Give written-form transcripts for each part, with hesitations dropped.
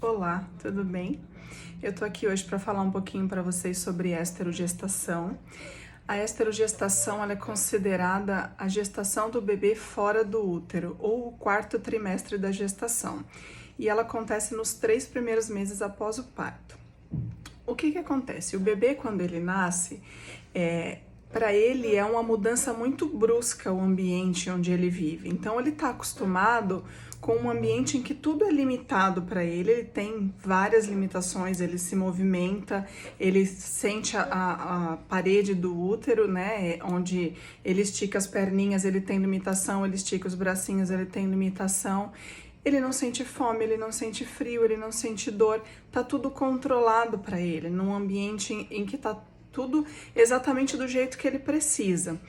Olá, tudo bem? Eu tô aqui hoje para falar um pouquinho para vocês sobre esterogestação. A esterogestação ela é considerada a gestação do bebê fora do útero ou o quarto trimestre da gestação e ela acontece nos 3 primeiros meses após o parto. O que acontece? O bebê, quando ele nasce, para ele é uma mudança muito brusca o ambiente onde ele vive. Então ele está acostumado com um ambiente em que tudo é limitado para ele tem várias limitações, ele se movimenta, ele sente a parede do útero, né, onde ele estica as perninhas, ele tem limitação, ele estica os bracinhos, ele tem limitação. Ele não sente fome, ele não sente frio, ele não sente dor, tá tudo controlado para ele, num ambiente em que tá tudo exatamente do jeito que ele precisa.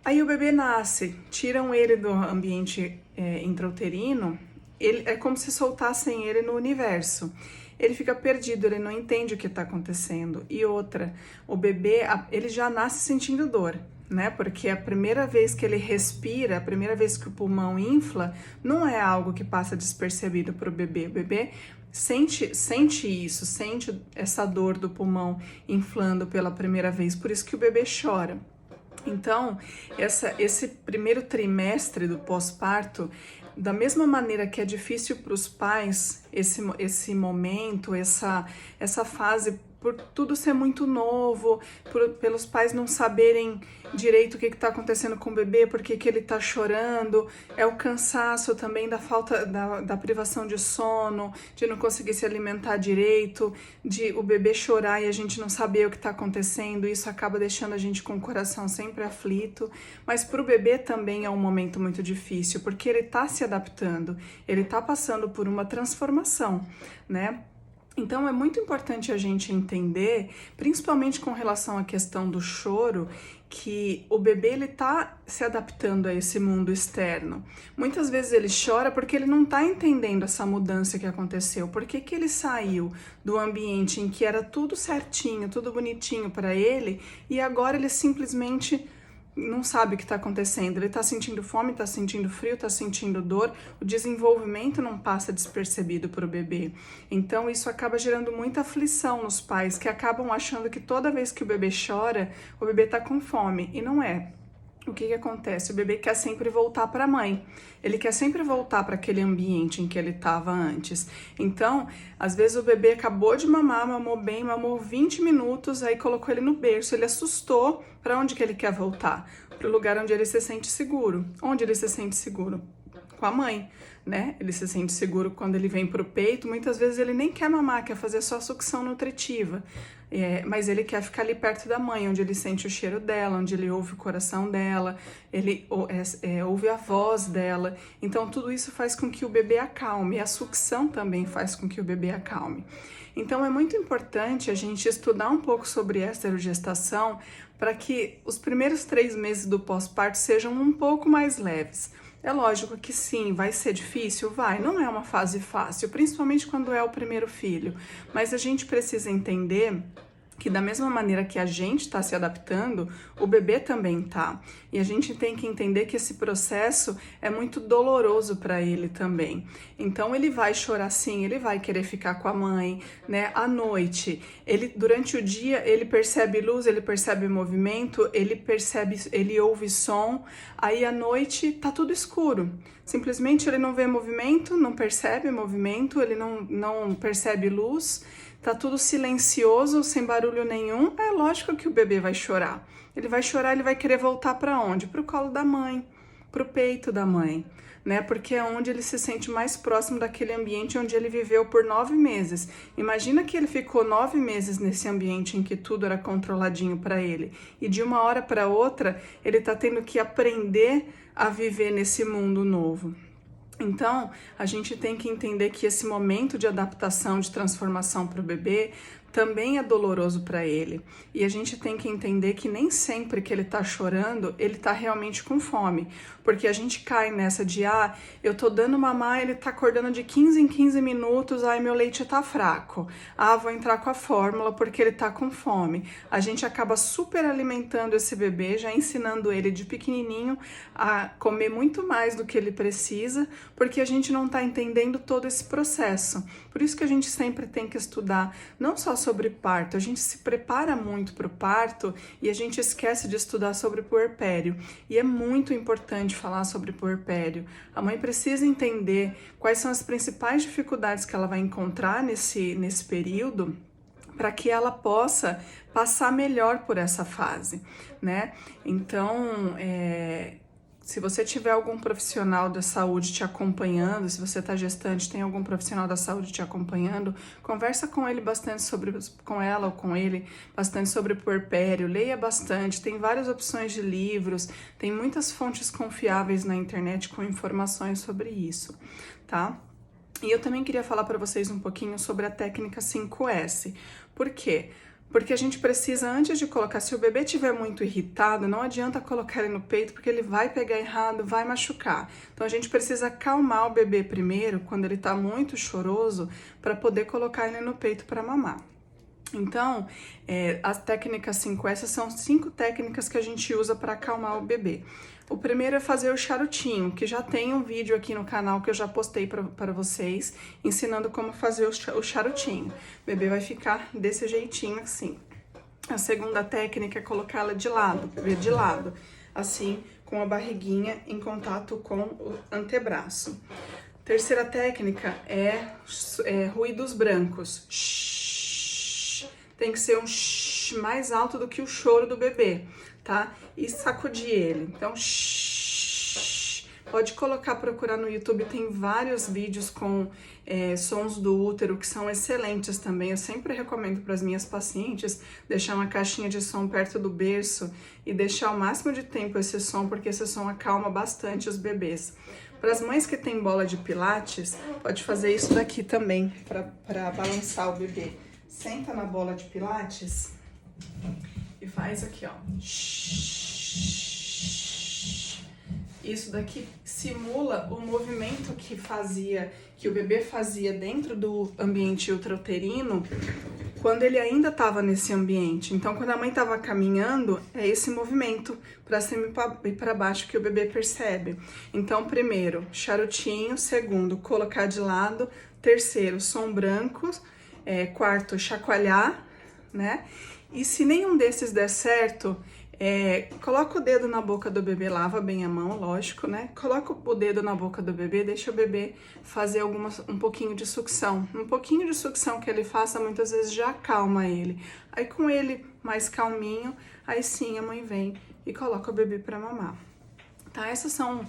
Aí o bebê nasce, tiram ele do ambiente intrauterino, é como se soltassem ele no universo. Ele fica perdido, ele não entende o que está acontecendo. E outra, o bebê, ele já nasce sentindo dor, né? Porque a primeira vez que ele respira, a primeira vez que o pulmão infla, não é algo que passa despercebido para o bebê. O bebê sente isso, sente essa dor do pulmão inflando pela primeira vez, por isso que o bebê chora. Então, esse primeiro trimestre do pós-parto, da mesma maneira que é difícil para os pais esse momento, essa fase, por tudo ser muito novo, pelos pais não saberem direito o que está acontecendo com o bebê, por que ele está chorando, é o cansaço também da falta, da privação de sono, de não conseguir se alimentar direito, de o bebê chorar e a gente não saber o que está acontecendo, isso acaba deixando a gente com o coração sempre aflito, mas para o bebê também é um momento muito difícil, porque ele está se adaptando, ele está passando por uma transformação, né? Então é muito importante a gente entender, principalmente com relação à questão do choro, que o bebê ele tá se adaptando a esse mundo externo. Muitas vezes ele chora porque ele não tá entendendo essa mudança que aconteceu. Por que ele saiu do ambiente em que era tudo certinho, tudo bonitinho para ele e agora ele simplesmente não sabe o que está acontecendo, ele está sentindo fome, está sentindo frio, está sentindo dor, o desenvolvimento não passa despercebido para o bebê. Então isso acaba gerando muita aflição nos pais que acabam achando que toda vez que o bebê chora, o bebê está com fome, e não é. O que acontece? O bebê quer sempre voltar para a mãe, ele quer sempre voltar para aquele ambiente em que ele estava antes. Então, às vezes o bebê acabou de mamar, mamou bem, mamou 20 minutos, aí colocou ele no berço, ele assustou. Para onde que ele quer voltar? Para o lugar onde ele se sente seguro. Onde ele se sente seguro? Com a mãe, né? Ele se sente seguro quando ele vem pro peito, muitas vezes ele nem quer mamar, quer fazer só sucção nutritiva, mas ele quer ficar ali perto da mãe, onde ele sente o cheiro dela, onde ele ouve o coração dela, ele ouve a voz dela, então tudo isso faz com que o bebê acalme, e a sucção também faz com que o bebê acalme. Então é muito importante a gente estudar um pouco sobre esterogestação para que os primeiros 3 meses do pós-parto sejam um pouco mais leves. É lógico que sim, vai ser difícil? Vai, não é uma fase fácil, principalmente quando é o primeiro filho, mas a gente precisa entender que da mesma maneira que a gente está se adaptando, o bebê também tá. E a gente tem que entender que esse processo é muito doloroso para ele também. Então ele vai chorar sim, ele vai querer ficar com a mãe, né? À noite, durante o dia ele percebe luz, ele percebe movimento, ele ouve som. Aí à noite tá tudo escuro. Simplesmente ele não vê movimento, não percebe movimento, ele não percebe luz. Tá tudo silencioso, sem barulho nenhum, é lógico que o bebê vai chorar. Ele vai chorar, ele vai querer voltar para onde? Para o colo da mãe, para o peito da mãe, né? Porque é onde ele se sente mais próximo daquele ambiente onde ele viveu por 9 meses. Imagina que ele ficou 9 meses nesse ambiente em que tudo era controladinho para ele. E de uma hora para outra, ele tá tendo que aprender a viver nesse mundo novo. Então, a gente tem que entender que esse momento de adaptação, de transformação para o bebê também é doloroso para ele. E a gente tem que entender que nem sempre que ele tá chorando, ele tá realmente com fome. Porque a gente cai nessa de, eu tô dando mamar, ele tá acordando de 15 em 15 minutos, meu leite tá fraco. Vou entrar com a fórmula porque ele tá com fome. A gente acaba super alimentando esse bebê, já ensinando ele de pequenininho a comer muito mais do que ele precisa, porque a gente não tá entendendo todo esse processo. Por isso que a gente sempre tem que estudar, não só sobre parto, a gente se prepara muito para o parto e a gente esquece de estudar sobre puerpério. E é muito importante falar sobre puerpério. A mãe precisa entender quais são as principais dificuldades que ela vai encontrar nesse período, para que ela possa passar melhor por essa fase, né? Então, se você tiver algum profissional da saúde te acompanhando, se você está gestante, tem algum profissional da saúde te acompanhando, conversa com ele bastante com ela ou com ele, bastante sobre puerpério, leia bastante, tem várias opções de livros, tem muitas fontes confiáveis na internet com informações sobre isso, tá? E eu também queria falar para vocês um pouquinho sobre a técnica 5S. Por quê? Porque a gente precisa, antes de colocar, se o bebê estiver muito irritado, não adianta colocar ele no peito, porque ele vai pegar errado, vai machucar. Então a gente precisa acalmar o bebê primeiro, quando ele está muito choroso, para poder colocar ele no peito para mamar. Então, as técnicas 5S são 5 técnicas que a gente usa para acalmar o bebê. O primeiro é fazer o charutinho, que já tem um vídeo aqui no canal que eu já postei para vocês, ensinando como fazer o charutinho. O bebê vai ficar desse jeitinho assim. A segunda técnica é colocá-la de lado, assim, com a barriguinha em contato com o antebraço. Terceira técnica é ruídos brancos. Shhh. Tem que ser um shhh mais alto do que o choro do bebê, tá? E sacudir ele. Então, shhh. Pode procurar no YouTube, tem vários vídeos com sons do útero que são excelentes também. Eu sempre recomendo para as minhas pacientes deixar uma caixinha de som perto do berço e deixar o máximo de tempo esse som, porque esse som acalma bastante os bebês. Para as mães que têm bola de pilates, pode fazer isso daqui também, para balançar o bebê. Senta na bola de pilates e faz aqui, ó. Isso daqui simula o movimento que o bebê fazia dentro do ambiente intrauterino quando ele ainda estava nesse ambiente. Então, quando a mãe estava caminhando, é esse movimento para cima e para baixo que o bebê percebe. Então, primeiro, charutinho. Segundo, colocar de lado. Terceiro, som branco. Quarto, chacoalhar, né? E se nenhum desses der certo, coloca o dedo na boca do bebê, lava bem a mão, lógico, né? Coloca o dedo na boca do bebê, deixa o bebê fazer um pouquinho de sucção. Um pouquinho de sucção que ele faça, muitas vezes já acalma ele. Aí com ele mais calminho, aí sim a mãe vem e coloca o bebê para mamar. Tá? Essas são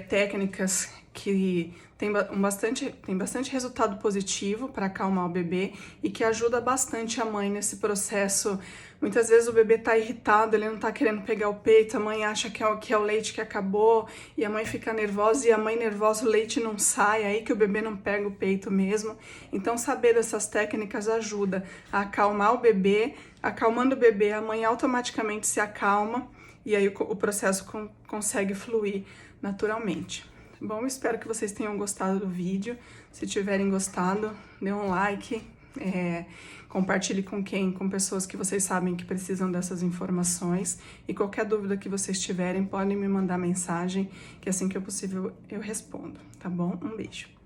técnicas que tem bastante resultado positivo para acalmar o bebê e que ajuda bastante a mãe nesse processo. Muitas vezes o bebê tá irritado, ele não tá querendo pegar o peito, a mãe acha que é o leite que acabou e a mãe fica nervosa e a mãe nervosa, o leite não sai, aí que o bebê não pega o peito mesmo. Então saber dessas técnicas ajuda a acalmar o bebê, acalmando o bebê, a mãe automaticamente se acalma e aí o processo consegue fluir naturalmente. Bom, espero que vocês tenham gostado do vídeo. Se tiverem gostado, dê um like, compartilhe com pessoas que vocês sabem que precisam dessas informações. E qualquer dúvida que vocês tiverem, podem me mandar mensagem, que assim que é possível eu respondo, tá bom? Um beijo.